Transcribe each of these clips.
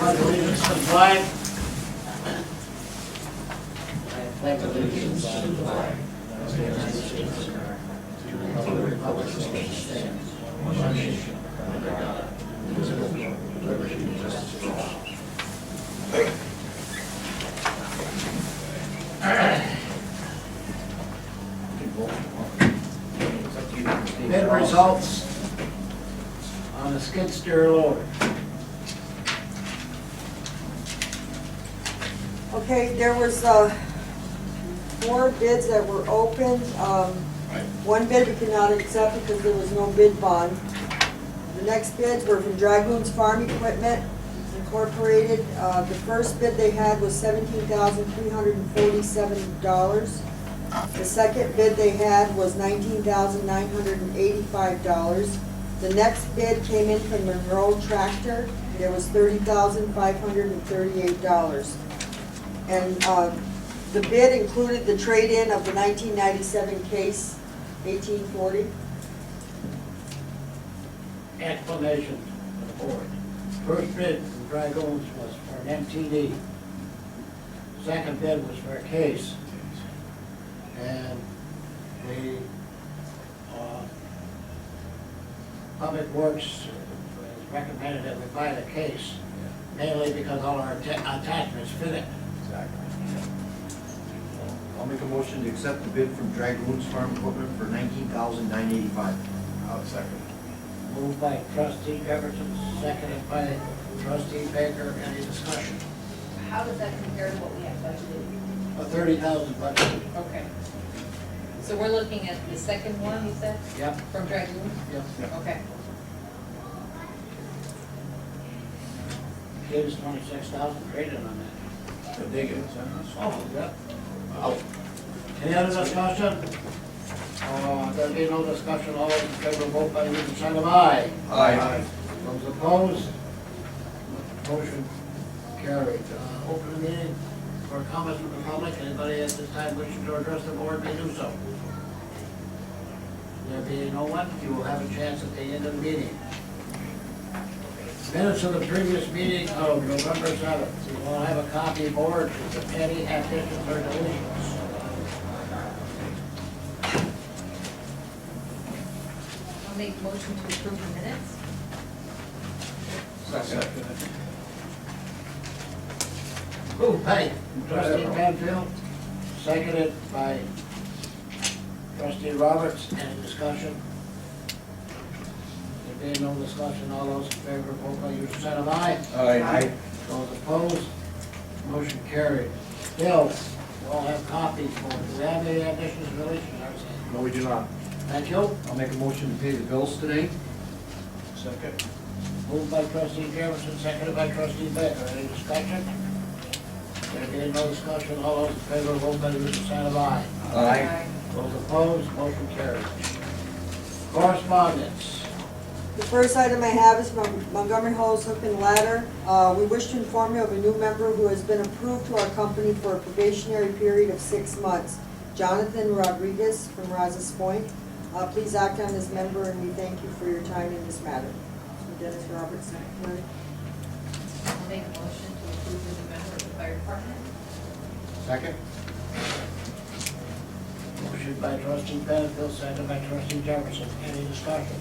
pledge allegiance to the flag. I pledge allegiance to the flag of the United States of America, to the republic for which it stands, one nation, under God, indivisible, with liberty and justice for all. Bid results on the skid steer loader. Okay, there was 4 bids that were opened. One bid we could not accept because there was no bid bond. The next bids were from Dragoons Farm Equipment Incorporated. The first bid they had was $17,347. The second bid they had was $19,985. The next bid came in from Monroe Tractor. There was $30,538. And the bid included the trade-in of the 1997 Case 1840. Explanation for the board. First bid from Dragoons was for an MTD. Second bid was for a case. And the Public Works recommended that we buy the case, mainly because all our attachments fit it. Exactly. I'll make a motion to accept the bid from Dragoons Farm Equipment for $19,985. I'll second. Moved by trustee Jefferson, seconded by trustee Baker. Any discussion? How does that compare to what we have budgeted? A $30,000 budget. Okay. So we're looking at the second one, you said? Yep. From Dragoon? Yep. Okay. Gave us $26,000 trade-in on that. The diggings, Oh, yep. Any other discussion? There being no discussion, all those in favor, vote by using sign of aye. Aye. Those opposed? Motion carried. Open the meeting for comments from the public. Anybody at this time wishing to address the board may do so. There being no one, you will have a chance at the end of the meeting. Minutes of the previous meeting of November 7th. You will have a copy board with any additions or deletions. I'll make a motion to approve the minutes. Second. Moved by trustee Penfield, seconded by trustee Roberts. Any discussion? There being no discussion, all those in favor, vote by using sign of aye. Aye. Those opposed, motion carried. Bills, we all have copies for it. Do we have any additions or deletions? No, we do not. Thank you. I'll make a motion to pay the bills today. Second. Moved by trustee Jefferson, seconded by trustee Baker. Any discussion? There being no discussion, all those in favor, vote by using sign of aye. Aye. Those opposed, motion carried. Correspondence. The first item I have is from Montgomery Hose Hook and Ladder. We wish to inform you of a new member who has been approved to our company for a probationary period of 6 months. Jonathan Rodriguez from Rouses Point. Please act on this member, and we thank you for your time in this matter. Dennis Robertson. I'll make a motion to approve the new member of the fire department. Second. Motion by trustee Penfield, seconded by trustee Jefferson. Any discussion?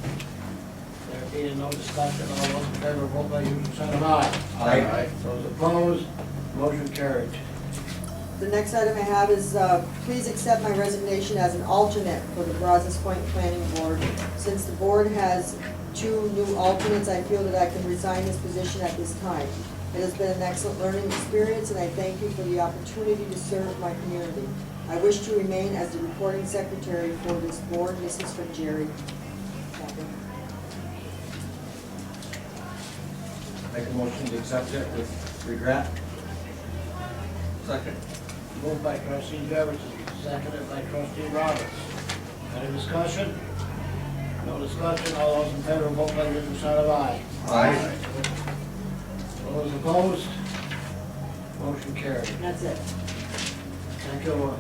There being no discussion, all those in favor, vote by using sign of aye. Aye. Those opposed, motion carried. The next item I have is, please accept my resignation as an alternate for the Brazos Point Planning Board. Since the board has 2 new alternates, I feel that I can resign this position at this time. It has been an excellent learning experience, and I thank you for the opportunity to serve my community. I wish to remain as the recording secretary for this board. This is from Jerry. Make a motion to accept it with regret. Second. Moved by trustee Jefferson, seconded by trustee Roberts. Any discussion? No discussion, all those in favor, vote by using sign of aye. Aye. Those opposed, motion carried. That's it. Thank you,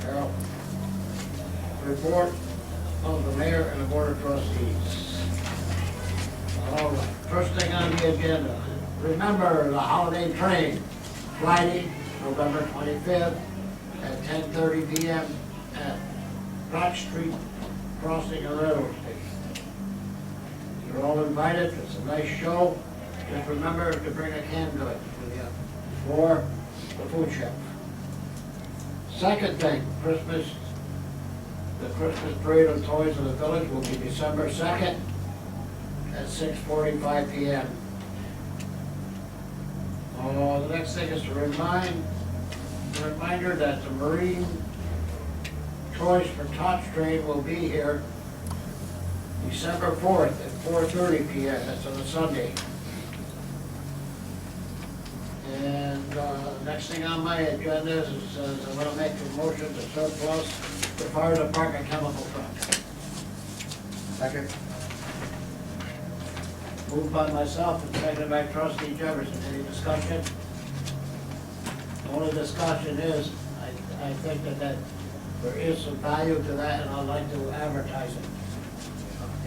Carol. Report of the mayor and the board of trustees. All right, first thing on the agenda, remember the holiday train, Friday, November 25th at 10:30 p.m. at Broad Street crossing a railroad station. You're all invited, it's a nice show. Just remember to bring a can to it with you for the food shelf. Second thing, Christmas, the Christmas parade of toys in the village will be December 2nd at 6:45 p.m. The next thing is a reminder that the Marine Toys for Tots train will be here December 4th at 4:30 p.m. That's on a Sunday. And the next thing on my agenda is I'm going to make a motion to surplus the fire department chemical truck. Second. Moved by myself and seconded by trustee Jefferson. Any discussion? The only discussion is, I think that there is some value to that, and I'd like to advertise it.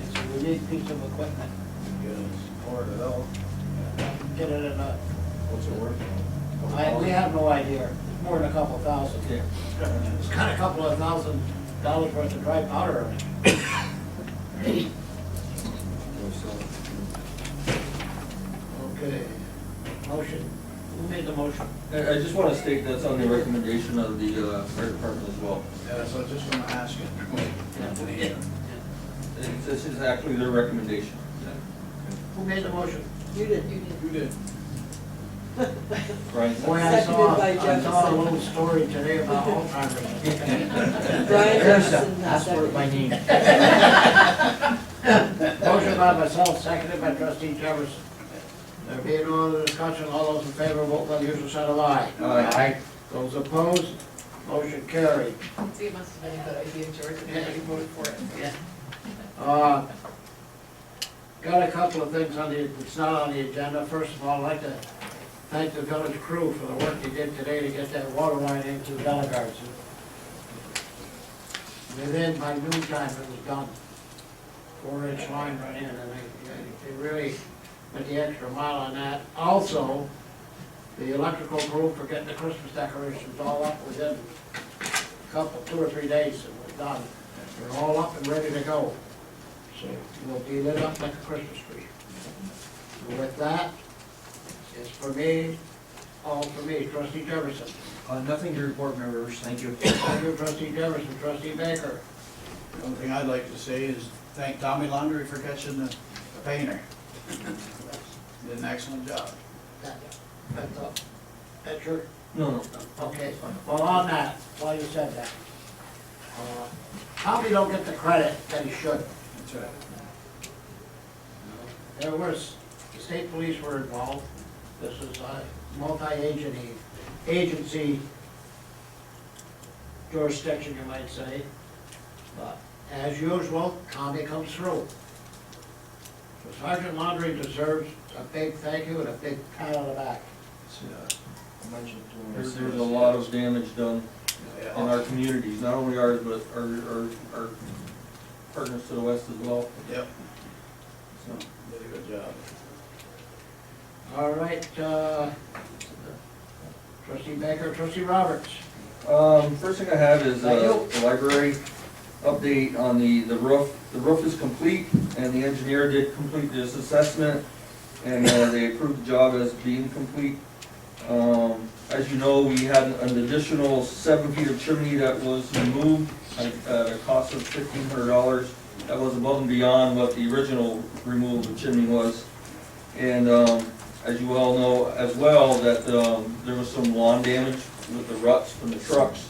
It's a unique piece of equipment. Get it in a, What's it worth? we have no idea. It's more than a couple thousand. Yeah. It's got a couple of $1,000 worth of dry powder in it. Okay, motion, who made the motion? I just want to state that's on the recommendation of the fire department as well. Yeah, so I was just gonna ask it. This is actually their recommendation. Who made the motion? You did. You did. Brian? Boy, Seconded by I saw a Jefferson. little story today about Alzheimer's. Brian There's Jefferson, that's where my name. Motion by myself, seconded by trustee Jefferson. There being no other discussion, all those in favor, vote by the usual sign of aye. Aye. Those opposed, motion carried. See, it must have been a good idea, George, and everybody voted for it. Got a couple of things on the, it's not on the agenda. First of all, I'd like to thank the village crew for the work they did today to get that water line into Delagar's. Within, by noontime, it was done. 4-inch line run in, and they really went the extra mile on that. Also, the electrical crew for getting the Christmas decorations all up within a couple, 2 or 3 days, it was done. They're all up and ready to go. So we'll be lit up like a Christmas tree. And with that, it's for me, all for me, trustee Jefferson. Nothing to report, members, thank you. Thank you, trustee Jefferson, trustee Baker. The only thing I'd like to say is thank Tommy Laundry for catching the painter. Did an excellent job. That's all. That's your, No. okay. Well, on that, while you said that, Tommy don't get the credit that he should. That's right. There was, the state police were involved. This is a multi-agency jurisdiction, you might say. But as usual, Tommy comes through. So Sergeant Laundry deserves a big thank you and a big pat on the back. There's a lot of damage done in Yeah. our communities, not only ours, but our partners to the west as well. Yep, So, did a good job. All right, trustee Baker, trustee Roberts. First thing I have is Thank you. the library update on the roof. The roof is complete, and the engineer did complete this assessment, and they approved the job as being complete. As you know, we had an additional 7 feet of chimney that was removed at a cost of $1,500. That was above and beyond what the original removal of the chimney was. And as you all know as well, that there was some lawn damage with the ruts from the trucks.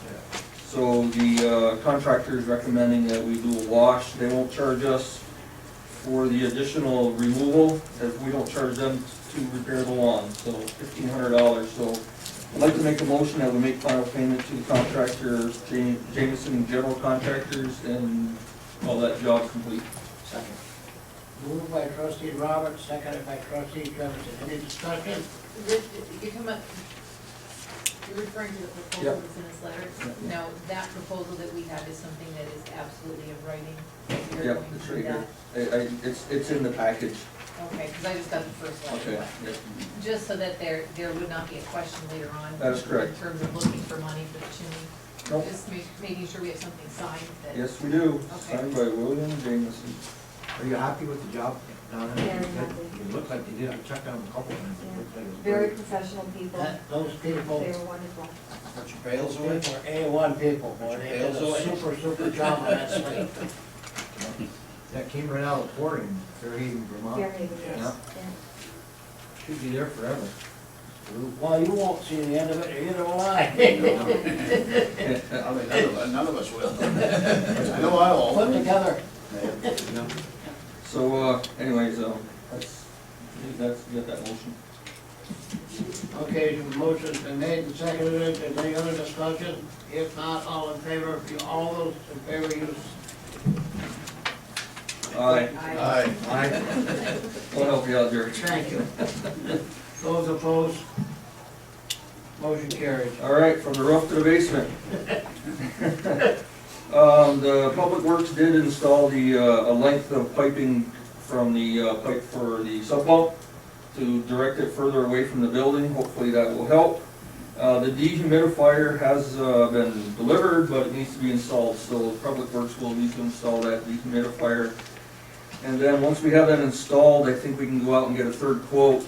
So the contractor is recommending that we do a wash. They won't charge us for the additional removal, as we don't charge them to repair the lawn, so $1,500. So I'd like to make a motion that we make final payment to the contractor, Jameson General Contractors, and call that job complete. Second. Moved by trustee Roberts, seconded by trustee Jefferson. Any discussion? You come up, You're referring to the proposal Yep. that's in this letter? Yep. Now, that proposal that we have is something that is absolutely in writing. We are Yep, going it's to right do here. that. It's in the package. Okay, because I just got the first letter. Okay, but yep. Just so that there would not be a question later on. That is correct. In terms of looking for money for the chimney. Nope. Just making sure we have something signed that. Yes, we do. Okay. Signed by William Jameson. Are you happy with the job, Donna? Very happy. It looked like they did, I checked out a couple of them, it looked like it was Very great. professional people. Those people They were wonderful. Put your pails were away. A1 people, boy, they did a super job on that slate. That came right out of Fort in Fairhaven, Vermont. Fairhaven, yes. Yeah. Yeah. Should be there forever. Well, you won't see the end of it, either will I. I mean, none of us will. I know I Put won't. together. So, anyways, that's, you got that motion. Okay, the motion's been made and seconded, is there any other discussion? If not, all in favor, all those in favor, use. Aye. Aye. We'll help you out, Jerry. Thank you. Those opposed? Motion carries. All right, from the roof to the basement. The Public Works did install the, a length of piping from the pipe for the sub pump to direct it further away from the building. Hopefully that will help. The dehumidifier has been delivered, but it needs to be installed, so Public Works will need to install that dehumidifier. And then once we have that installed, I think we can go out and get a third quote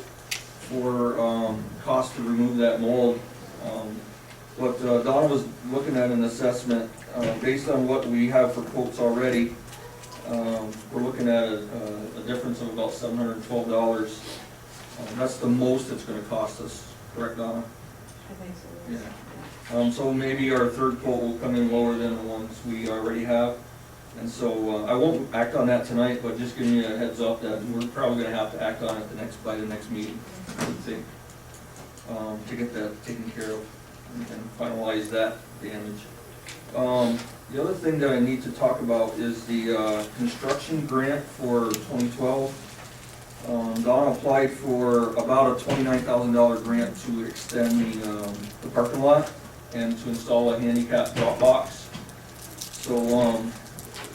for cost to remove that mold. What Donna was looking at an assessment, based on what we have for quotes already, we're looking at a difference of about $712. That's the most it's gonna cost us, correct, Donna? I think so. Yeah. So maybe our third quote will come in lower than the ones we already have. And so, I won't act on that tonight, but just giving you a heads up that we're probably gonna have to act on it by the next meeting, I would think, to get that taken care of and finalize that damage. The other thing that I need to talk about is the, construction grant for 2012. Donna applied for about a $29,000 grant to extend the parking lot and to install a handicap drop box. So,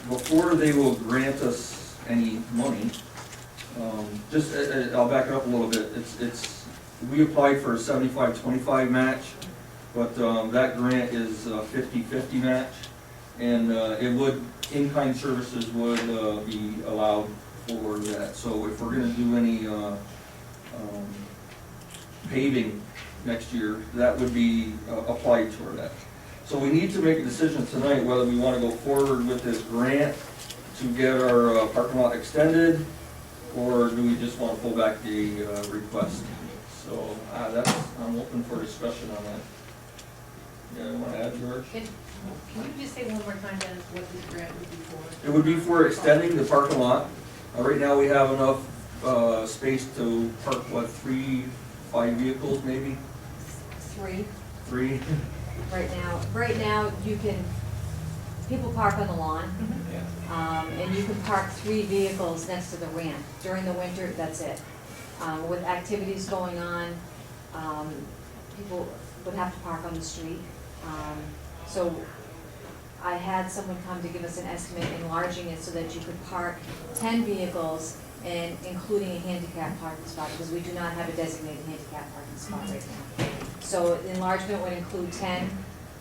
before they will grant us any money, I'll back it up a little bit. We applied for a 75-25 match, but that grant is a 50-50 match, and in-kind services would be allowed for that. So if we're gonna do any paving next year, that would be applied toward that. So we need to make a decision tonight whether we want to go forward with this grant to get our parking lot extended, or do we just want to pull back the request? So I'm open for discussion on that. Yeah, want to add, George? Can you just say one more time, Dennis, what this grant would be for? It would be for extending the parking lot. Right now, we have enough space to park, 5 vehicles maybe? 3 3? Right now, you can, people park on the lawn, and you can park 3 vehicles next to the ramp. During the winter, that's it. With activities going on, people would have to park on the street. So I had someone come to give us an estimate enlarging it so that you could park 10 vehicles and including a handicap parking spot, because we do not have a designated handicap parking spot right now. So the enlargement would include 10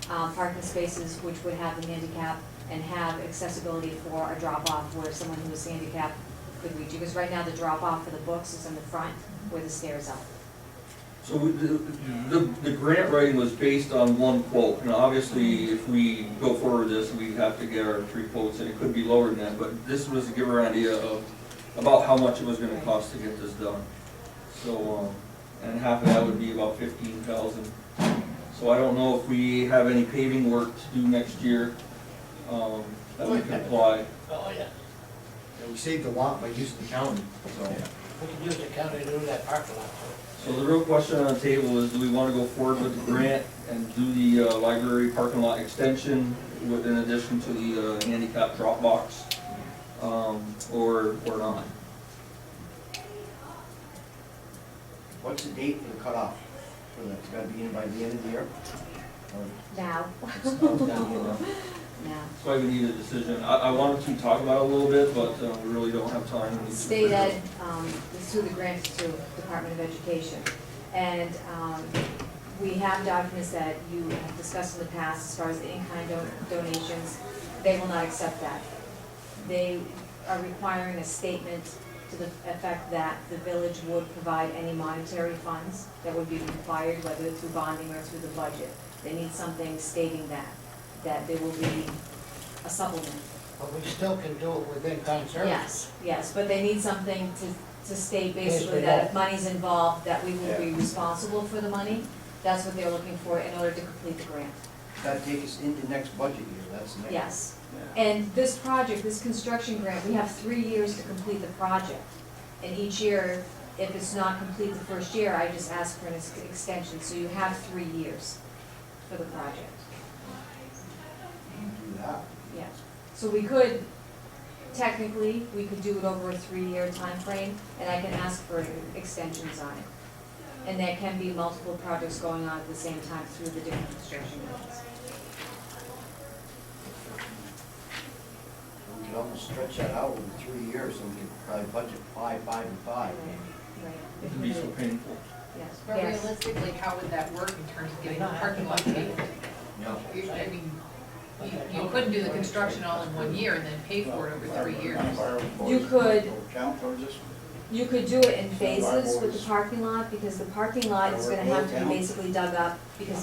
parking spaces, which would have the handicap and have accessibility for a drop-off where someone who is handicapped could reach. Because right now the drop-off for the books is in the front where the stairs are. So the grant writing was based on one quote, and obviously if we go forward with this, we have to get our 3 quotes, and it could be lower than that, but this was to give her an idea of about how much it was gonna cost to get this done. So, and half of that would be about $15,000. So I don't know if we have any paving work to do next year, that we can apply. Oh, yeah. And we saved a lot by using the county, so. We can use the county to do that parking lot. So the real question on the table is, do we want to go forward with the grant and do the library parking lot extension in addition to the handicap drop box, or not? What's the date for the cutoff? for that? It's gotta be in by the end of the year? Or Now. It's gotta be in there. Now. That's why we need a decision. I wanted to talk about it a little bit, but we really don't have time. We need to State figure out- Ed, is through the grant to Department of Education. And we have documents that you have discussed in the past as far as the in-kind donations. They will not accept that. They are requiring a statement to the effect that the village would provide any monetary funds that would be required, whether through bonding or through the budget. They need something stating that there will be a supplement. But we still can do it within kind services. Yes, but they need something to state basically that if money's involved, that we will be responsible for the money. That's what they're looking for in order to complete the grant. That takes us into next budget year, that's next. Yes. And this project, this construction grant, we have 3 years to complete the project. And each year, if it's not complete the first year, I just ask for an extension. So you have 3 years for the project. Do that. Yeah. So we could, technically, we could do it over a 3-year time frame, and I can ask for extensions on it. And there can be multiple projects going on at the same time through the different construction methods. We could almost stretch that out over 3 years, and we could probably budget 5, 5, and 5. Right. It can be so painful. Yes. But Yes. realistically, how would that work in terms of getting the parking lot paved? Yeah. I mean, you couldn't do the construction all in 1 year and then pay for it over 3 years. You could, Count towards this? you could do it in phases with the parking lot, because the parking lot is gonna have to be basically dug up, because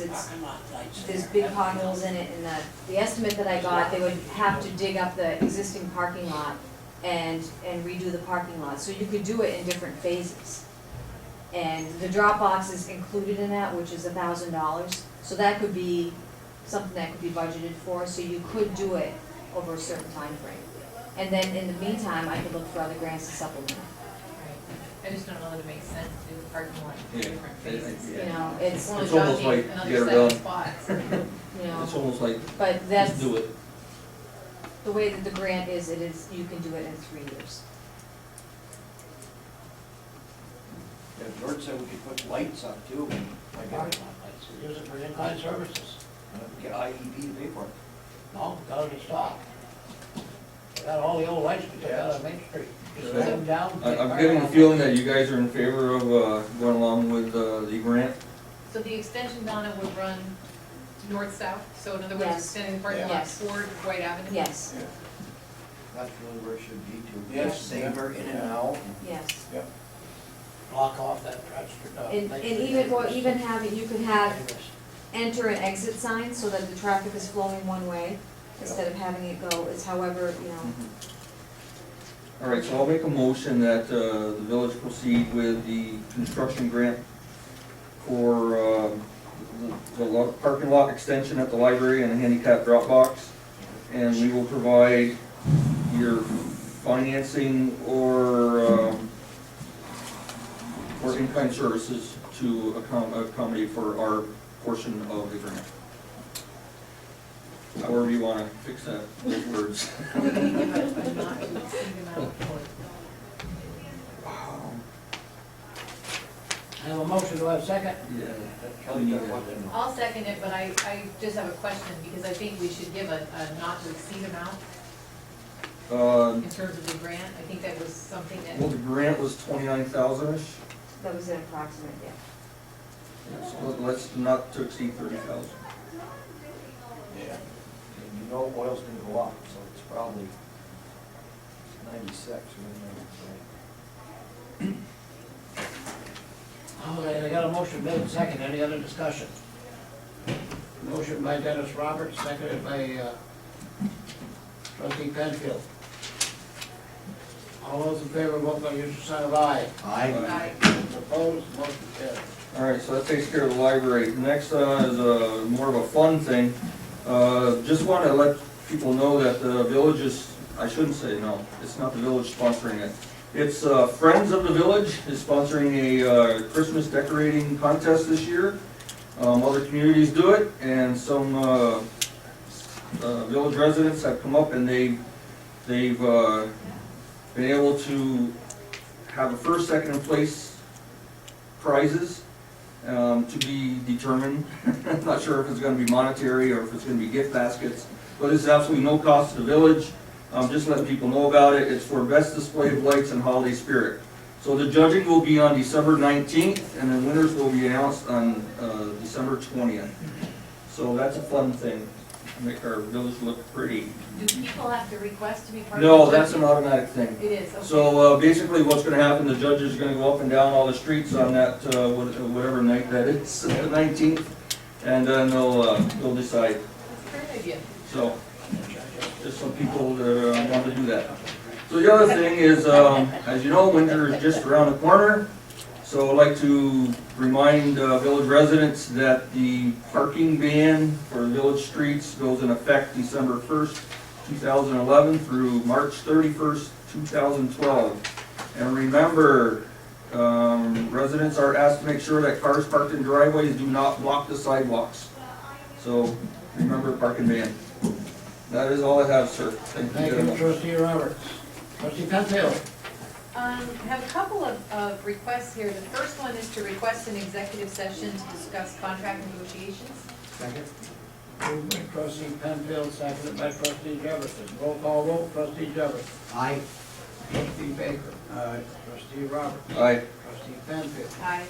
there's big potholes in it, and the estimate that I got, they would have to dig up the existing parking lot and redo the parking lot, so you could do it in different phases. And the drop box is included in that, which is $1,000, so that could be something that could be budgeted for, so you could do it over a certain time frame. And then in the meantime, I could look for other grants to supplement. I just don't know that it makes sense to do the parking lot in Yeah. different phases. You know, it's, Only It's almost jockeying like another get her 7 done. spots. you know, It's almost like, but that's, just do it. the way that the grant is, it is, you can do it in 3 years. Yeah, George said we could put lights up too, and like, Parking lot lights, we use it for in-kind services. get IEP to pay for it. No, gotta be stopped. We got all the old lights we took out of Main Street, just lay them down. I'm getting the feeling that you guys are in favor of going along with the grant. So the extension on it would run north-south, so in other words, Yes. extending the parking lot Yes. toward White Avenue? Yes, That's really where it should be to. Yes. Safer in and out. yes. Block off that stretch. And even, or even have it, you could have enter and exit signs so that the traffic is flowing one way, instead of having it go, it's however, you know. All right, so I'll make a motion that the village proceed with the construction grant for the parking lot extension at the library and the handicap drop box. And we will provide your financing or in-kind services to accommodate for our portion of the grant. However you wanna fix that, those words. We can give a not to exceed amount for I have a motion, do I have a second? Yeah. Kelly got one in. I'll second it, but I just have a question, because I think we should give a not to exceed amount in terms of the grant. I think that was something that, Well, the grant was 29,000-ish, That was an approximate, yeah. so let's not to exceed 30,000. Yeah. And you know oil's gonna go up, so it's probably 96 or whatever. Okay, I got a motion made and second, any other discussion? Motion by Dennis Roberts, seconded by trustee Penfield. All those in favor, vote by your sign of aye. I, Opposed, motion carried. All right, so that takes care of the library. Next is more of a fun thing. Just want to let people know that the village is, I shouldn't say no, it's not the village sponsoring it. It's Friends of the Village is sponsoring a Christmas decorating contest this year. Other communities do it, and some village residents have come up and they've been able to have a first, second, and place prizes. to be determined. Not sure if it's gonna be monetary or if it's gonna be gift baskets, but it's absolutely no cost to the village. Just letting people know about it. It's for best display of lights and holiday spirit. So the judging will be on December 19th, and then winners will be announced on December 20th. So that's a fun thing, make our village look pretty. Do people have to request to be part of No, the that's an judging? automatic thing. It is, okay. So basically what's gonna happen, the judges are gonna go up and down all the streets on that, whatever night that is, the 19th, and then they'll decide. That's a great idea. So, just some people that want to do that. So the other thing is, as you know, winter is just around the corner. So I'd like to remind village residents that the parking ban for village streets goes in effect December 1st, 2011 through March 31st, 2012. And remember, residents are asked to make sure that cars parked in driveways do not block the sidewalks. So remember parking ban. That is all I have, sir. Thank you Thank very you, much. trustee Roberts. Trustee Penfield. I have a couple of requests here. The first one is to request an executive session to discuss contract negotiations. Second? Moved by trustee Penfield, seconded by trustee Jefferson. Roll call vote, trustee Jefferson. Aye. Trustee Baker. Aye. Trustee Roberts. Aye. Trustee Penfield. Aye.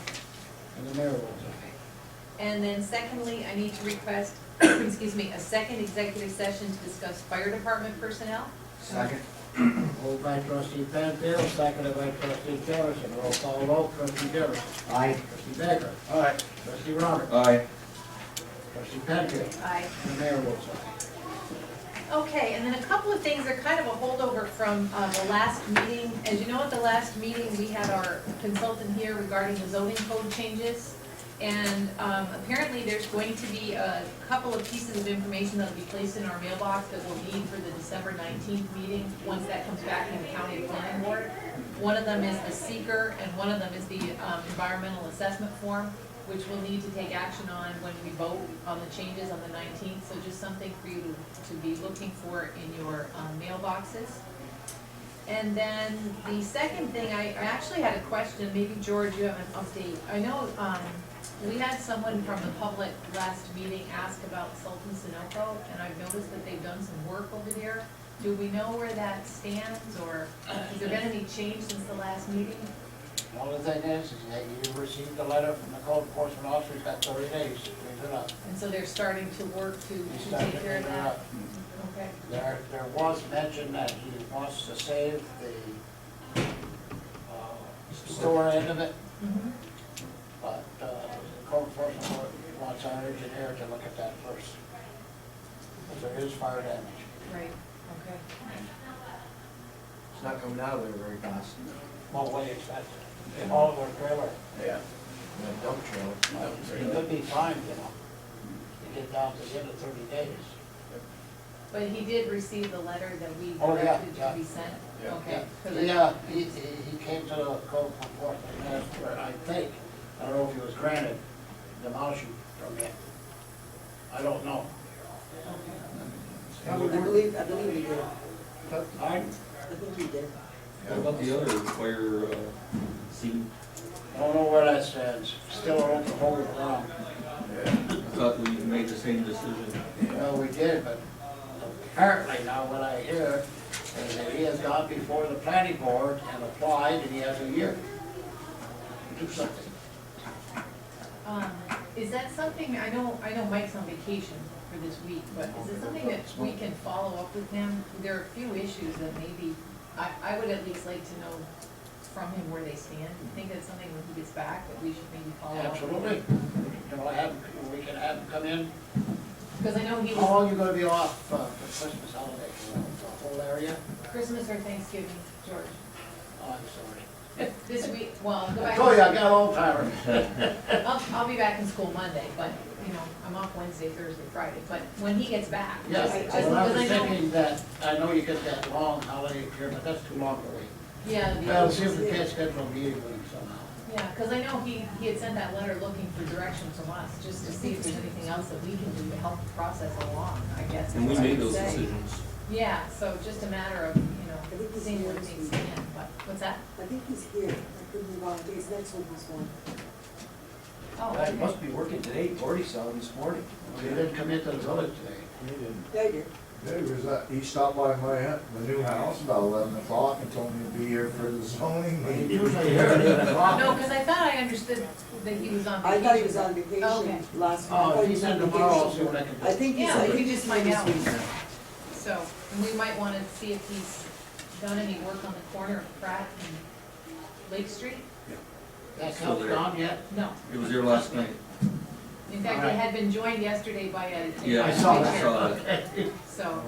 And the mayor votes aye. And then secondly, I need to request, excuse me, a second executive session to discuss fire department personnel. Second? Moved by trustee Penfield, seconded by trustee Jefferson. Roll call vote, trustee Jefferson. Aye. Trustee Baker. Aye. Trustee Roberts. Aye. Trustee Penfield. Aye. And the mayor votes aye. Okay, and then a couple of things are kind of a holdover from the last meeting. As you know, at the last meeting, we had our consultant here regarding the zoning code changes. And apparently, there's going to be a couple of pieces of information that will be placed in our mailbox that we'll need for the December 19th meeting, once that comes back from the county planning board. One of them is the seeker, and one of them is the environmental assessment form, which we'll need to take action on when we vote on the changes on the 19th. So just something for you to be looking for in your mailboxes. And then the second thing, I actually had a question, maybe George, you have an update. I know we had someone from the public last meeting ask about Sultan Sunoco, and I've noticed that they've done some work over there. Do we know where that stands, or has there been any change since the last meeting? The only thing is that you received a letter from the code enforcement officer, you've got 30 days to clean it up. And so they're starting to work to You start take to care of clean it that? up. Okay. There was mention that he wants to save the store end of it, Mhm. but the code enforcement wants our engineer to look at that first. Because there is fire damage. Right, okay. It's not coming out of there very fast. Well, what do you expect? All of our trailer. Yeah. That dump trailer. It could be fine, you know, to get down to the end of 30 days. But he did receive the letter that we Oh, yeah, directed yeah. to be sent? Yeah. Okay. 'Cause I- Yeah, he came to the code enforcement, and asked for it, I think, I don't know if he was granted demolition permit. I don't know. I believe he did. I I think he did. What about the other fire scene? don't know where that stands, still an open hole around. I thought we made the same decision. Well, we did, but apparently now what I hear is that he has gone before the planning board and applied, and he has a year to do something. Is that something, I know Mike's on vacation for this week, but is it something that we can follow up with him? There are a few issues that maybe, I would at least like to know from him where they stand. Do you think that's something when he gets back that we should maybe follow up? Absolutely. You know, we can have him come in. Because I know he How was long you gonna be off for Christmas holiday? The whole area? Christmas or Thanksgiving, George. Oh, I'm sorry. This week, well, go I back. told you, I got old timer. I'll be back in school Monday, but, you know, I'm off Wednesday, Thursday, Friday, but when he gets back. Yes, just well, I was because know- thinking that, I know you get that long holiday period, but that's too long to wait. Yeah, the Well, see if we can't schedule a meeting with him somehow. yeah, because I know he had sent that letter looking for direction from us, just to see if there's anything else that we can do to help the process along, I guess. And we is what I made would those say. decisions. Yeah, so just a matter of, seeing where things stand, but, what's that? I think he's here. I couldn't be wrong. I think his next one was one. Oh, Yeah, he okay. must be working today, Gordy saw him this morning. He didn't come into the village today. He didn't. Yeah, you did. Yeah, he was he stopped by my new house about 11 o'clock and told me to be here for the zoning He's meeting. usually here at 8 o'clock. No, because I thought I understood that he was on I vacation. thought he was on Okay. vacation last week. I Oh, thought if he he was said on tomorrow, I'll see vacation. what I can do. I think he's, Yeah, I we think could he's just find this out. week. So, and we might want to see if he's done any work on the corner of Pratt and Lake Street? That Still house there. gone yet? No. It was here last night. In fact, it Alright. had been joined yesterday by a. Yeah, I saw I that. saw that. Okay. So,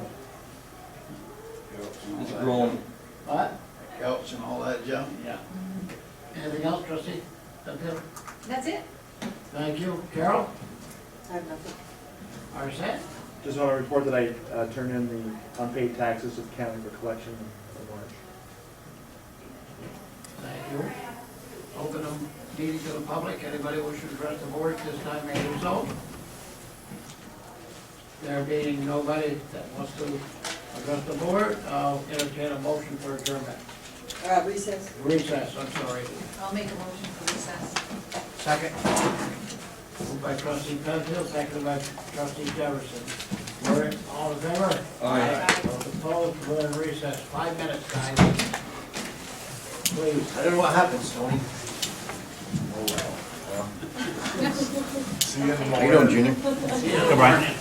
It's growing. What? Couch and all that junk. Yeah. Anything else, trustee? that's it. Thank you. Carol? I have nothing. Arset? Just want to report that I turned in the unpaid taxes to the county for collection in March. Thank you. Open the meeting to the public. Anybody wishing to address the board at this time may do so. There being nobody that wants to address the board, I'll entertain a motion for adjournment. Recess. Recess, I'm sorry. I'll make a motion for recess. Second. Moved by trustee Penfield, seconded by trustee Jefferson. We're all in favor? Aye. Those opposed, we're in recess. 5 minutes, guys. Please. I don't know what happens, Tony. See you in the How you doing, morning. Junior? See you in the morning.